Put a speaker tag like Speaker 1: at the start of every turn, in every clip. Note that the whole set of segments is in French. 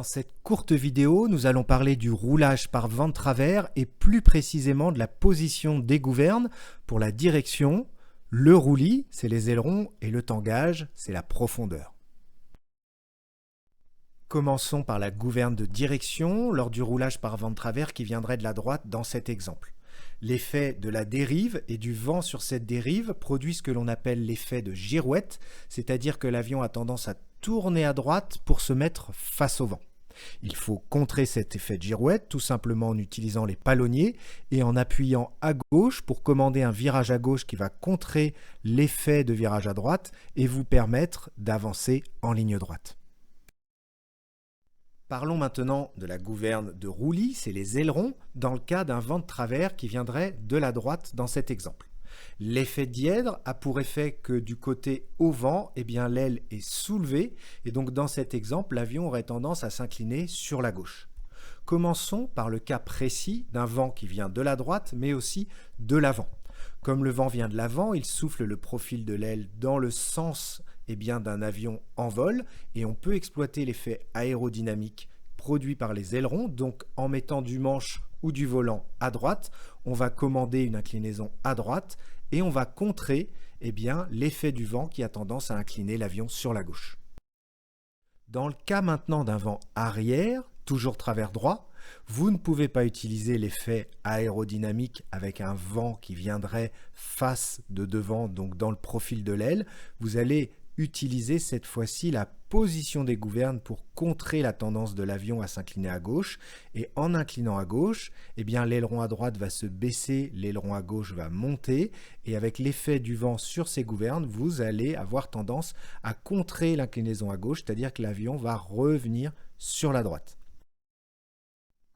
Speaker 1: Dans cette courte vidéo, nous allons parler du roulage par vent de travers et plus précisément de la position des gouvernes pour la direction. Le roulis, c'est les ailerons et le tangage, c'est la profondeur. Commençons par la gouverne de direction lors du roulage par vent de travers qui viendrait de la droite dans cet exemple. L'effet de la dérive et du vent sur cette dérive produit ce que l'on appelle l'effet de girouette, c'est-à-dire que l'avion a tendance à tourner à droite pour se mettre face au vent. Il faut contrer cet effet de girouette tout simplement en utilisant les palonniers et en appuyant à gauche pour commander un virage à gauche qui va contrer l'effet de virage à droite et vous permettre d'avancer en ligne droite. Parlons maintenant de la gouverne de roulis, c'est les ailerons, dans le cas d'un vent de travers qui viendrait de la droite dans cet exemple. L'effet dièdre a pour effet que du côté au vent, l'aile est soulevée et donc dans cet exemple, l'avion aurait tendance à s'incliner sur la gauche. Commençons par le cas précis d'un vent qui vient de la droite mais aussi de l'avant. Comme le vent vient de l'avant, il souffle le profil de l'aile dans le sens d'un avion en vol et on peut exploiter l'effet aérodynamique produit par les ailerons. Donc en mettant du manche ou du volant à droite, on va commander une inclinaison à droite et on va contrer l'effet du vent qui a tendance à incliner l'avion sur la gauche. Dans le cas maintenant d'un vent arrière, toujours travers droit, vous ne pouvez pas utiliser l'effet aérodynamique avec un vent qui viendrait face de devant, donc dans le profil de l'aile. Vous allez utiliser cette fois-ci la position des gouvernes pour contrer la tendance de l'avion à s'incliner à gauche. Et en inclinant à gauche, l'aileron à droite va se baisser, l'aileron à gauche va monter. Et avec l'effet du vent sur ces gouvernes, vous allez avoir tendance à contrer l'inclinaison à gauche, c'est-à-dire que l'avion va revenir sur la droite.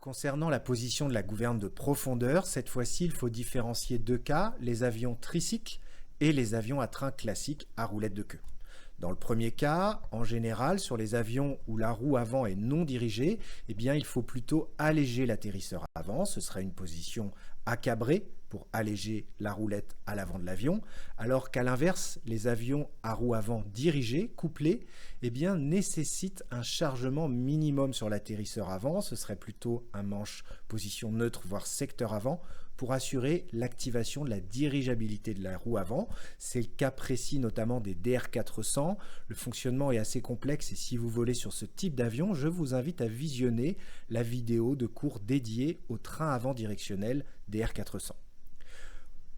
Speaker 1: Concernant la position de la gouverne de profondeur, cette fois-ci, il faut différencier deux cas, les avions tricycles et les avions à train classique à roulette de queue. Dans le premier cas, en général, sur les avions où la roue avant est non dirigée, il faut plutôt alléger l'atterrisseur avant. Ce sera une position accabrée pour alléger la roulette à l'avant de l'avion, alors qu'à l'inverse, les avions à roue avant dirigée, couplés, nécessitent un chargement minimum sur l'atterrisseur avant. Ce serait plutôt un manche position neutre, voire secteur avant, pour assurer l'activation de la dirigeabilité de la roue avant. C'est le cas précis notamment des DR400. Le fonctionnement est assez complexe et si vous volez sur ce type d'avion, je vous invite à visionner la vidéo de cours dédiée au train avant directionnel DR400.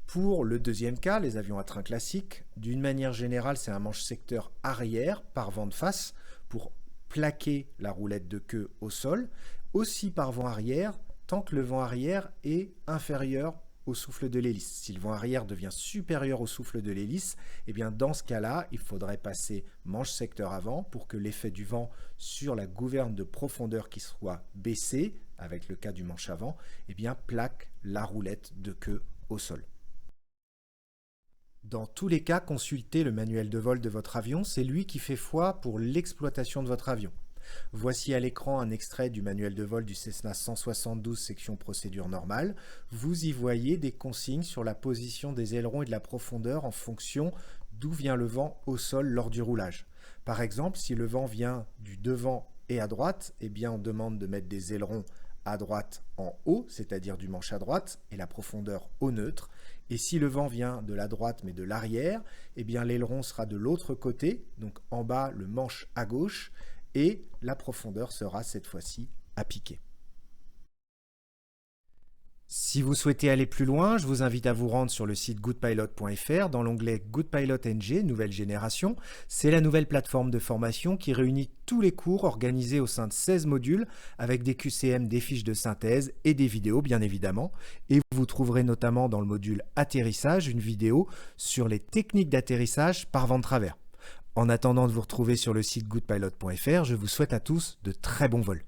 Speaker 1: Pour le deuxième cas, les avions à train classique, d'une manière générale, c'est un manche secteur arrière par vent de face pour plaquer la roulette de queue au sol, aussi par vent arrière, tant que le vent arrière est inférieur au souffle de l'hélice. Si le vent arrière devient supérieur au souffle de l'hélice, dans ce cas-là, il faudrait passer manche secteur avant pour que l'effet du vent sur la gouverne de profondeur qui soit baissée, avec le cas du manche avant, plaque la roulette de queue au sol. Dans tous les cas, consultez le manuel de vol de votre avion, c'est lui qui fait foi pour l'exploitation de votre avion. Voici à l'écran un extrait du manuel de vol du Cessna 172 section procédure normale. Vous y voyez des consignes sur la position des ailerons et de la profondeur en fonction d'où vient le vent au sol lors du roulage. Par exemple, si le vent vient du devant et à droite, on demande de mettre des ailerons à droite en haut, c'est-à-dire du manche à droite, et la profondeur au neutre. Et si le vent vient de la droite mais de l'arrière, l'aileron sera de l'autre côté, donc en bas le manche à gauche, et la profondeur sera cette fois-ci à piquer. Si vous souhaitez aller plus loin, je vous invite à vous rendre sur le site goodpilot.fr dans l'onglet Good Pilot NG, nouvelle génération. C'est la nouvelle plateforme de formation qui réunit tous les cours organisés au sein de 16 modules avec des QCM, des fiches de synthèse et des vidéos bien évidemment. Et vous trouverez notamment dans le module atterrissage une vidéo sur les techniques d'atterrissage par vent de travers. En attendant de vous retrouver sur le site goodpilot.fr, je vous souhaite à tous de très bons vols.